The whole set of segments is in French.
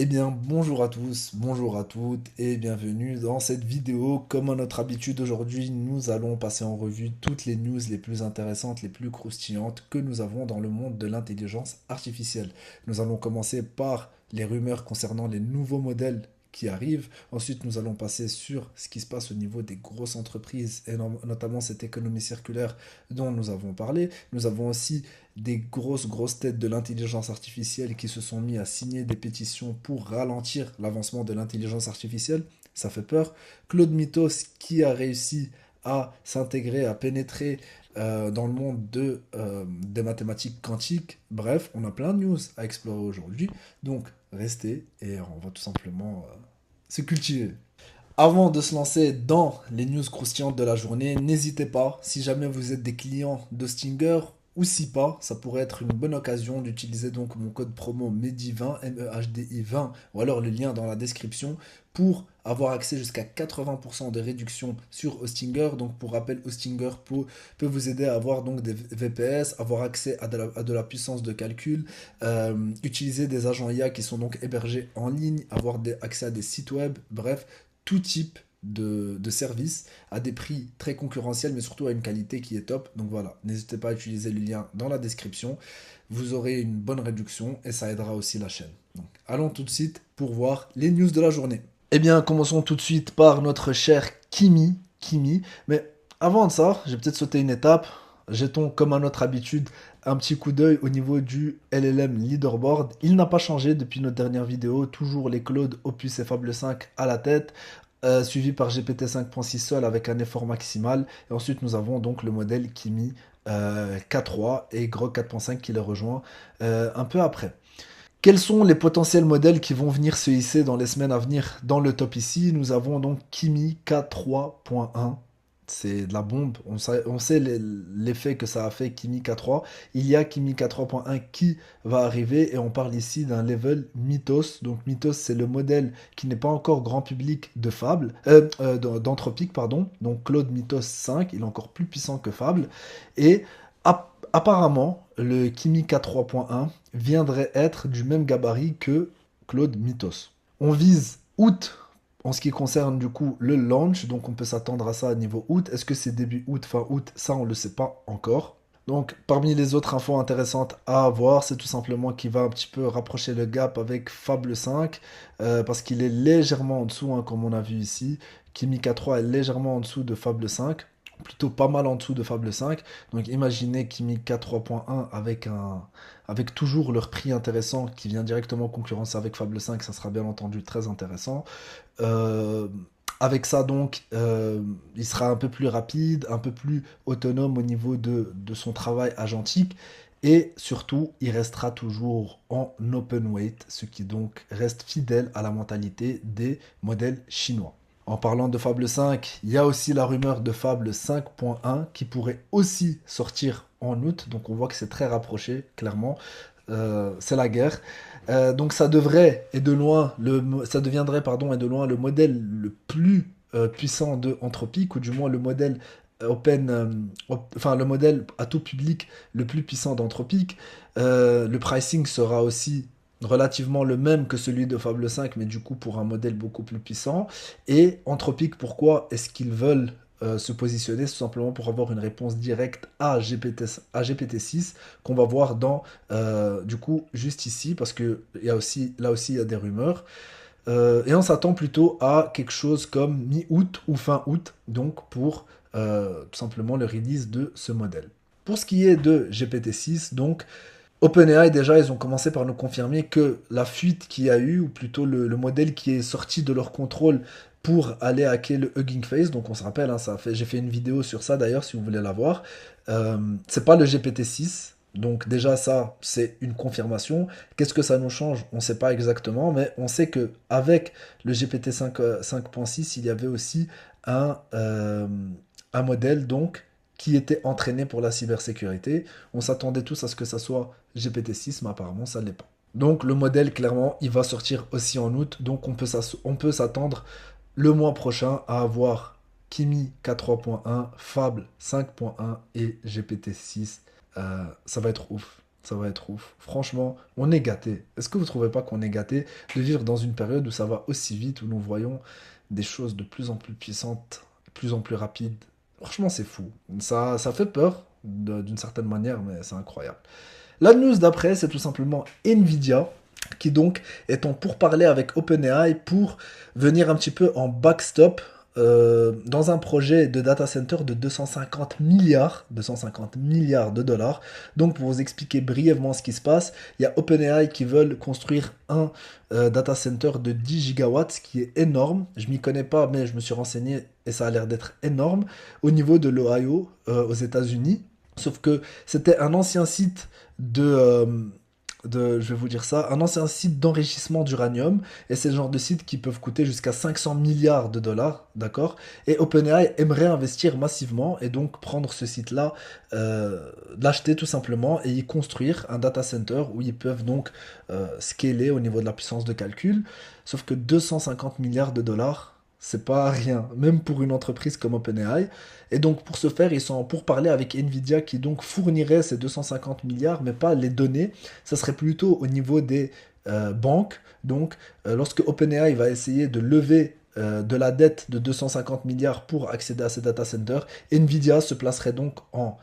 Eh bien, bonjour à tous, bonjour à toutes et bienvenue dans cette vidéo. Comme à notre habitude aujourd'hui, nous allons passer en revue toutes les news les plus intéressantes, les plus croustillantes que nous avons dans le monde de l'intelligence artificielle. Nous allons commencer par les rumeurs concernant les nouveaux modèles qui arrivent. Ensuite, nous allons passer sur ce qui se passe au niveau des grosses entreprises et notamment cette économie circulaire dont nous avons parlé. Nous avons aussi des grosses têtes de l'intelligence artificielle qui se sont mis à signer des pétitions pour ralentir l'avancement de l'intelligence artificielle. Ça fait peur. Claude Mythos qui a réussi à s'intégrer, à pénétrer dans le monde des mathématiques quantiques. Bref, on a plein de news à explorer aujourd'hui. Donc, restez et on va tout simplement se cultiver. Avant de se lancer dans les news croustillantes de la journée, n'hésitez pas, si jamais vous êtes des clients de Stinger, ou si pas, ça pourrait être une bonne occasion d'utiliser donc mon code promo MEDI20, MEHDI20, ou alors le lien dans la description, pour avoir accès jusqu'à 80% de réduction sur Hostinger. Donc pour rappel, Hostinger peut vous aider à avoir donc des VPS, avoir accès à de la puissance de calcul, utiliser des agents IA qui sont donc hébergés en ligne, avoir accès à des sites web, bref, tout type de services à des prix très concurrentiels, mais surtout à une qualité qui est top. Donc voilà, n'hésitez pas à utiliser le lien dans la description. Vous aurez une bonne réduction et ça aidera aussi la chaîne. Donc allons tout de suite pour voir les news de la journée. Eh bien, commençons tout de suite par notre cher Kimi. Kimi. Mais avant de ça, j'ai peut-être sauté une étape. Jetons, comme à notre habitude, un petit coup d'œil au niveau du LLM Leaderboard. Il n'a pas changé depuis notre dernière vidéo. Toujours les Claude, Opus et Fable 5 à la tête, suivi par GPT 5.6 seul avec un effort maximal. Et ensuite, nous avons donc le modèle Kimi K3 et Grok 4.5 qui les rejoint un peu après. Quels sont les potentiels modèles qui vont venir se hisser dans les semaines à venir dans le top ici? Nous avons donc Kimi K3.1. C'est de la bombe. On sait l'effet que ça a fait Kimi K3. Il y a Kimi K3.1 qui va arriver et on parle ici d'un level Mythos. Donc Mythos, c'est le modèle qui n'est pas encore grand public de Fable, d'Anthropic, pardon. Donc Claude Mythos 5, il est encore plus puissant que Fable. Et apparemment, le Kimi K3.1 viendrait être du même gabarit que Claude Mythos. On vise août en ce qui concerne du coup le launch, donc on peut s'attendre à ça à niveau août. Est-ce que c'est début août, fin août? Ça, on ne le sait pas encore. Donc, parmi les autres infos intéressantes à avoir, c'est tout simplement qu'il va un petit peu rapprocher le gap avec Fable 5, parce qu'il est légèrement en dessous, hein, comme on a vu ici. Kimi K3 est légèrement en dessous de Fable 5, plutôt pas mal en dessous de Fable 5. Donc, imaginez Kimi K3.1 avec toujours leur prix intéressant qui vient directement concurrencer avec Fable 5, ça sera bien entendu très intéressant. Euh, Avec ça, donc, il sera un peu plus rapide, un peu plus autonome au niveau de son travail agentique. Et surtout, il restera toujours en open weight, ce qui donc reste fidèle à la mentalité des modèles chinois. En parlant de Fable 5, il y a aussi la rumeur de Fable 5.1 qui pourrait aussi sortir en août. Donc on voit que c'est très rapproché, clairement. C'est la guerre. Donc ça devrait, et de loin, ça deviendrait, pardon, et de loin le modèle le plus puissant de Anthropic, ou du moins le modèle enfin le modèle à tout public le plus puissant d'Anthropic. Le pricing sera aussi relativement le même que celui de Fable 5, mais du coup pour un modèle beaucoup plus puissant. Et Anthropic, pourquoi est-ce qu'ils veulent se positionner? C'est tout simplement pour avoir une réponse directe à GPT-6 qu'on va voir dans du coup juste ici, parce que là aussi il y a des rumeurs. Et on s'attend plutôt à quelque chose comme mi-août ou fin août, donc pour tout simplement le release de ce modèle. Pour ce qui est de GPT-6, donc OpenAI, déjà, ils ont commencé par nous confirmer que la fuite qu'il y a eu, ou plutôt le modèle qui est sorti de leur contrôle pour aller hacker le Hugging Face, donc on se rappelle, hein, j'ai fait une vidéo sur ça d'ailleurs, si vous voulez la voir, c'est pas le GPT-6, donc déjà ça, c'est une confirmation. Qu'est-ce que ça nous change? On ne sait pas exactement, mais on sait que avec le GPT 5.6, il y avait aussi un, euh, un modèle donc qui était entraîné pour la cybersécurité. On s'attendait tous à ce que ça soit GPT-6, mais apparemment ça ne l'est pas. Donc le modèle, clairement, il va sortir aussi en août. Donc on peut s'attendre le mois prochain à avoir Kimi K3.1, Fable 5.1 et GPT-6. Ça va être ouf. Ça va être ouf. Franchement, on est gâté. Est-ce que vous trouvez pas qu'on est gâté de vivre dans une période où ça va aussi vite, où nous voyons des choses de plus en plus puissantes, de plus en plus rapides? Franchement, c'est fou. Ça fait peur d'une certaine manière, mais c'est incroyable. La news d'après, c'est tout simplement Nvidia, qui donc est en pourparlers avec OpenAI pour venir un petit peu en backstop dans un projet de data center de 250 milliards de dollars. Donc pour vous expliquer brièvement ce qui se passe, il y a OpenAI qui veulent construire un data center de 10 gigawatts, ce qui est énorme. Je m'y connais pas, mais je me suis renseigné et ça a l'air d'être énorme au niveau de l'Ohio aux États-Unis. Sauf que c'était un ancien site je vais vous dire ça, un ancien site d'enrichissement d'uranium, et c'est le genre de site qui peuvent coûter jusqu'à 500 milliards de dollars, d'accord? Et OpenAI aimerait investir massivement, et donc prendre ce site-là, l'acheter tout simplement, et y construire un data center où ils peuvent donc scaler au niveau de la puissance de calcul, sauf que 250 milliards de dollars, c'est pas rien, même pour une entreprise comme OpenAI. Et donc pour ce faire, ils sont pour parler avec Nvidia qui donc fournirait ces 250 milliards, mais pas les données. Ça serait plutôt au niveau des banques. Donc lorsque OpenAI va essayer de lever de la dette de 250 milliards pour accéder à ces data centers, Nvidia se placerait donc en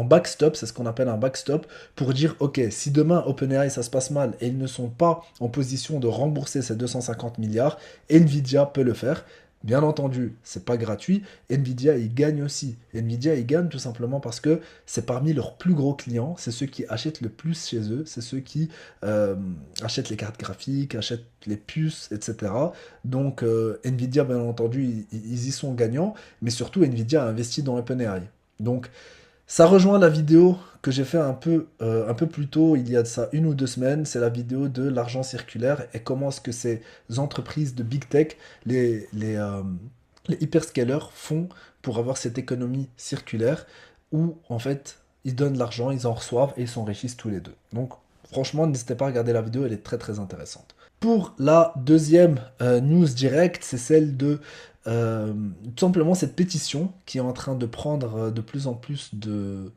backstop, c'est ce qu'on appelle un backstop, pour dire ok, si demain OpenAI ça se passe mal et ils ne sont pas en position de rembourser ces 250 milliards, Nvidia peut le faire. Bien entendu, c'est pas gratuit. Nvidia, il gagne aussi. Nvidia, il gagne tout simplement parce que c'est parmi leurs plus gros clients. C'est ceux qui achètent le plus chez eux. C'est ceux qui achètent les cartes graphiques, achètent les puces, etc. Donc, Nvidia, bien entendu, ils y sont gagnants. Mais surtout, Nvidia a investi dans OpenAI. Donc, ça rejoint la vidéo que j'ai fait un peu plus tôt, il y a de ça 1 ou 2 semaines. C'est la vidéo de l'argent circulaire et comment est-ce que ces entreprises de big tech, les hyperscalers, font pour avoir cette économie circulaire où en fait ils donnent l'argent, ils en reçoivent et ils s'enrichissent tous les deux. Donc franchement, n'hésitez pas à regarder la vidéo, elle est très très intéressante. Pour la deuxième news directe, c'est celle de tout simplement cette pétition qui est en train de prendre de plus en plus de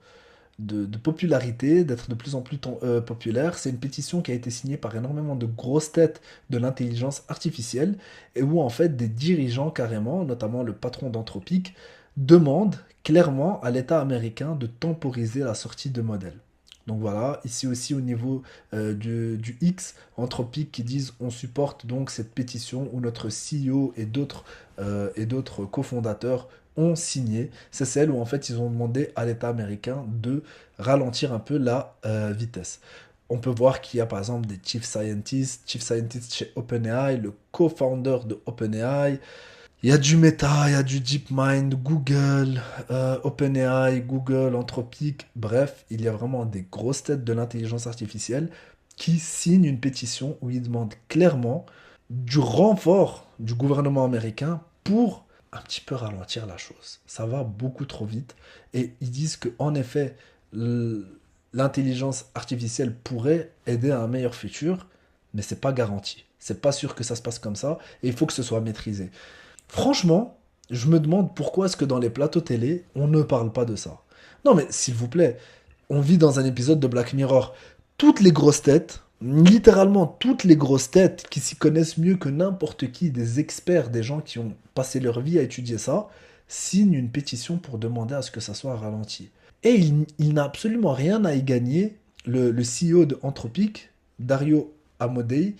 popularité, d'être de plus en plus populaire. C'est une pétition qui a été signée par énormément de grosses têtes de l'intelligence artificielle et où en fait des dirigeants carrément, notamment le patron d'Anthropic, demandent clairement à l'État américain de temporiser la sortie de modèles. Donc voilà, ici aussi au niveau du X, Anthropic qui disent on supporte donc cette pétition où notre CEO et d'autres cofondateurs ont signé. C'est celle où en fait ils ont demandé à l'État américain de ralentir un peu la vitesse. On peut voir qu'il y a par exemple des chief scientists chez OpenAI, le co-founder de OpenAI, il y a du Meta, il y a du DeepMind, Google, OpenAI, Google, Anthropic, bref, il y a vraiment des grosses têtes de l'intelligence artificielle qui signent une pétition où ils demandent clairement du renfort du gouvernement américain pour un petit peu ralentir la chose. Ça va beaucoup trop vite et ils disent que en effet, l'intelligence artificielle pourrait aider à un meilleur futur, mais c'est pas garanti. C'est pas sûr que ça se passe comme ça et il faut que ce soit maîtrisé. Franchement, je me demande pourquoi est-ce que dans les plateaux télé, on ne parle pas de ça. Non mais s'il vous plaît, on vit dans un épisode de Black Mirror. Toutes les grosses têtes, littéralement toutes les grosses têtes qui s'y connaissent mieux que n'importe qui, des experts, des gens qui ont passé leur vie à étudier ça, signent une pétition pour demander à ce que ça soit ralenti. Et il n'a absolument rien à y gagner, le CEO de Anthropic, Dario Amodei,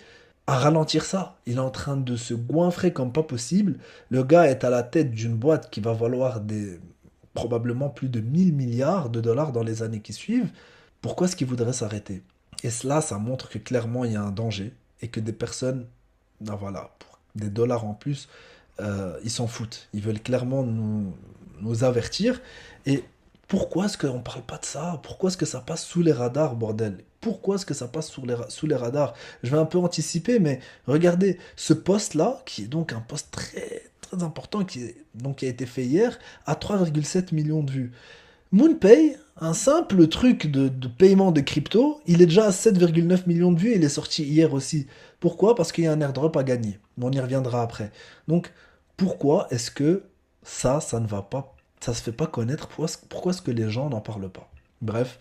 à ralentir ça. Il est en train de se goinfrer comme pas possible. Le gars est à la tête d'une boîte qui va valoir probablement plus de 1000 milliards de dollars dans les années qui suivent. Pourquoi est-ce qu'il voudrait s'arrêter? Et cela, ça montre que clairement il y a un danger et que des personnes, ben voilà, pour des dollars en plus, ils s'en foutent. Ils veulent clairement nous avertir. Et pourquoi est-ce qu'on ne parle pas de ça? Pourquoi est-ce que ça passe sous les radars, bordel? Pourquoi est-ce que ça passe sous les radars? Je vais un peu anticiper, mais regardez, ce poste-là, qui est donc un poste très, très important, qui a été fait hier, a 3,7 millions de vues. MoonPay, un simple truc de paiement de crypto, il est déjà à 7,9 millions de vues et il est sorti hier aussi. Pourquoi? Parce qu'il y a un airdrop à gagner. Mais on y reviendra après. Donc, pourquoi est-ce que ça ne va pas, ça se fait pas connaître? Pourquoi est-ce que les gens n'en parlent pas? Bref,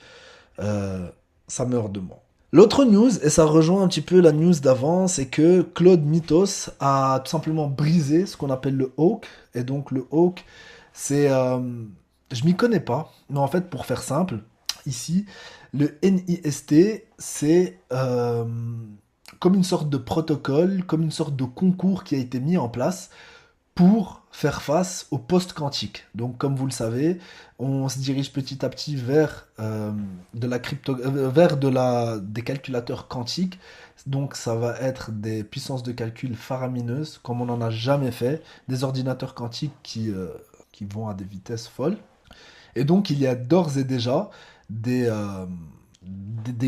euh, ça meurt de moi. L'autre news, et ça rejoint un petit peu la news d'avant, c'est que Claude Mythos a tout simplement brisé ce qu'on appelle le Hawk. Et donc le Hawk, c'est... je m'y connais pas, mais en fait, pour faire simple, ici, le NIST, c'est comme une sorte de protocole, comme une sorte de concours qui a été mis en place pour faire face au post-quantique. Donc, comme vous le savez, on se dirige petit à petit vers, des calculateurs quantiques. Donc, ça va être des puissances de calcul faramineuses, comme on n'en a jamais fait, des ordinateurs quantiques qui vont à des vitesses folles. Et donc, il y a d'ores et déjà des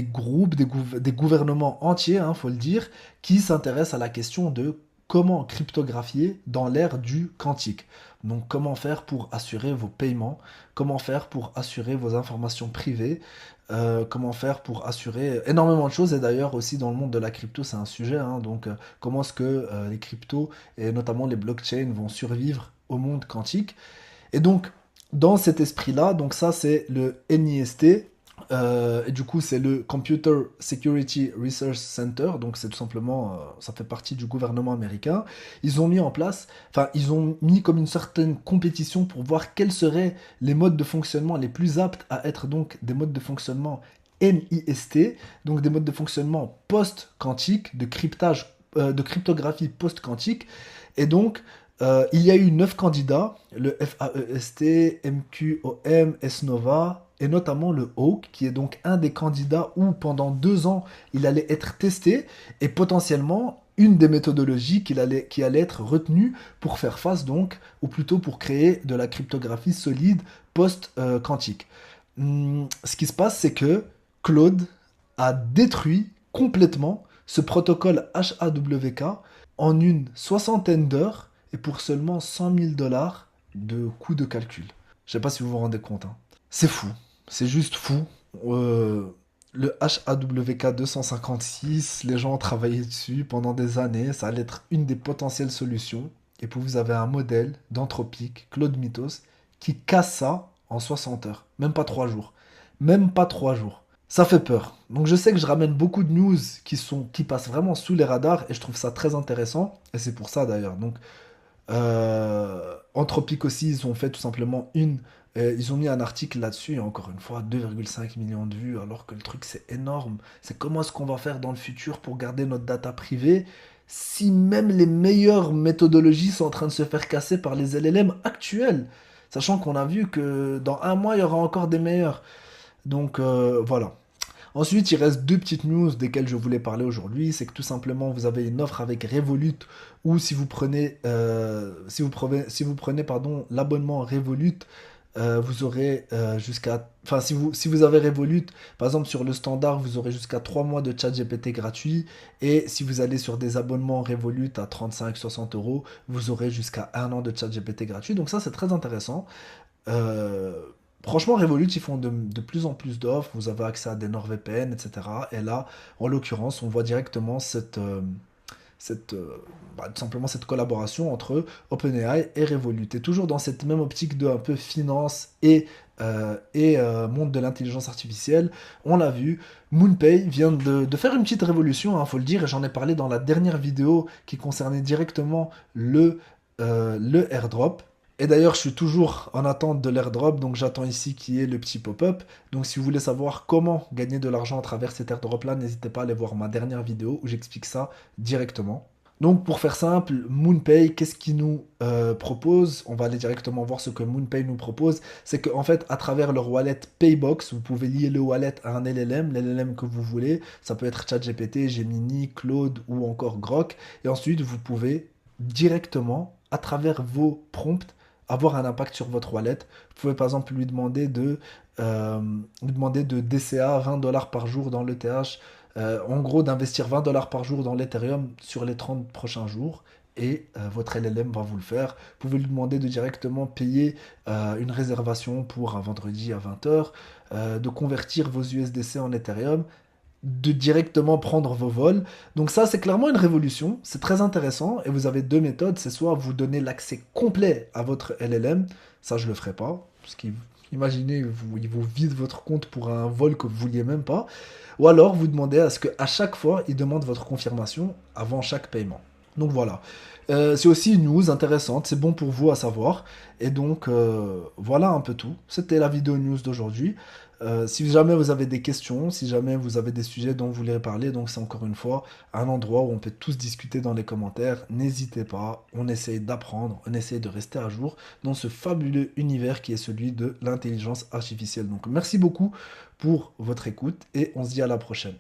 groupes, des gouvernements entiers, il faut le dire, qui s'intéressent à la question de comment cryptographier dans l'ère du quantique. Donc, comment faire pour assurer vos paiements, comment faire pour assurer vos informations privées, comment faire pour assurer énormément de choses. Et d'ailleurs, aussi dans le monde de la crypto, c'est un sujet. Donc, comment est-ce que les cryptos, et notamment les blockchains, vont survivre au monde quantique. Et donc, dans cet esprit-là, donc ça c'est le NIST, et du coup c'est le Computer Security Research Center, donc c'est tout simplement, ça fait partie du gouvernement américain. Ils ont mis en place, enfin ils ont mis comme une certaine compétition pour voir quels seraient les modes de fonctionnement les plus aptes à être donc des modes de fonctionnement NIST, donc des modes de fonctionnement post-quantique, de cryptographie post-quantique. Et donc, il y a eu 9 candidats, le FAEST, MQOM, SNOVA, et notamment le Hawk, qui est donc un des candidats où pendant 2 ans, il allait être testé, et potentiellement une des méthodologies qui allait être retenue pour faire face donc, ou plutôt pour créer de la cryptographie solide post-quantique. Ce qui se passe, c'est que Claude a détruit complètement ce protocole HAWK en une soixantaine d'heures et pour seulement 100 000 $ de coût de calcul. Je sais pas si vous vous rendez compte, hein. C'est fou, c'est juste fou. Euh, le HAWK 256, les gens ont travaillé dessus pendant des années, ça allait être une des potentielles solutions. Et puis vous avez un modèle d'Anthropic, Claude Mythos, qui casse ça en 60 heures, même pas 3 jours. Même pas 3 jours. Ça fait peur. Donc je sais que je ramène beaucoup de news qui passent vraiment sous les radars et je trouve ça très intéressant. Et c'est pour ça d'ailleurs. Donc Anthropic aussi, ils ont fait tout simplement ils ont mis un article là-dessus, et encore une fois, 2,5 millions de vues, alors que le truc c'est énorme. C'est comment est-ce qu'on va faire dans le futur pour garder notre data privée si même les meilleures méthodologies sont en train de se faire casser par les LLM actuels, sachant qu'on a vu que dans un mois il y aura encore des meilleurs. Donc voilà. Ensuite, il reste deux petites news desquelles je voulais parler aujourd'hui. C'est que tout simplement, vous avez une offre avec Revolut où si vous prenez pardon, l'abonnement Revolut, vous aurez jusqu'à... Enfin, si vous avez Revolut, par exemple sur le standard, vous aurez jusqu'à 3 mois de chat GPT gratuit. Et si vous allez sur des abonnements Revolut à 35-60 euros, vous aurez jusqu'à 1 an de chat GPT gratuit. Donc ça, c'est très intéressant. Euh, Franchement, Revolut, ils font de plus en plus d'offres. Vous avez accès à des NordVPN, etc. Et là, en l'occurrence, on voit directement cette, tout simplement cette collaboration entre OpenAI et Revolut. Et toujours dans cette même optique de un peu finance et monde de l'intelligence artificielle, on l'a vu, MoonPay vient de faire une petite révolution, il faut le dire, et j'en ai parlé dans la dernière vidéo qui concernait directement le airdrop. Et d'ailleurs, je suis toujours en attente de l'airdrop, donc j'attends ici qu'il y ait le petit pop-up. Donc si vous voulez savoir comment gagner de l'argent à travers cet airdrop-là, n'hésitez pas à aller voir ma dernière vidéo où j'explique ça directement. Donc pour faire simple, MoonPay, qu'est-ce qu'il nous propose? On va aller directement voir ce que MoonPay nous propose. C'est qu'en fait, à travers leur wallet Paybox, vous pouvez lier le wallet à un l'LLM que vous voulez. Ça peut être ChatGPT, Gemini, Claude ou encore Grok. Et ensuite, vous pouvez directement, à travers vos prompts, avoir un impact sur votre wallet. Vous pouvez par exemple euh, lui demander de DCA 20 $ par jour dans l'ETH, en gros d'investir 20 $ par jour dans l'Ethereum sur les 30 prochains jours. Et votre LLM va vous le faire. Vous pouvez lui demander de directement payer une réservation pour un vendredi à 20 h, de convertir vos USDC en Ethereum, de directement prendre vos vols. Donc ça, c'est clairement une révolution. C'est très intéressant. Et vous avez deux méthodes. C'est soit vous donner l'accès complet à votre LLM. Ça, je le ferai pas, parce qu'il Imaginez, il vous vide votre compte pour un vol que vous vouliez même pas. Ou alors, vous demandez à ce qu'à chaque fois, il demande votre confirmation avant chaque paiement. Donc voilà. C'est aussi une news intéressante, c'est bon pour vous à savoir. Et donc voilà un peu tout. C'était la vidéo news d'aujourd'hui. Si jamais vous avez des questions, si jamais vous avez des sujets dont vous voulez parler, donc c'est encore une fois un endroit où on peut tous discuter dans les commentaires. N'hésitez pas, on essaye d'apprendre, on essaye de rester à jour dans ce fabuleux univers qui est celui de l'intelligence artificielle. Donc merci beaucoup pour votre écoute et on se dit à la prochaine.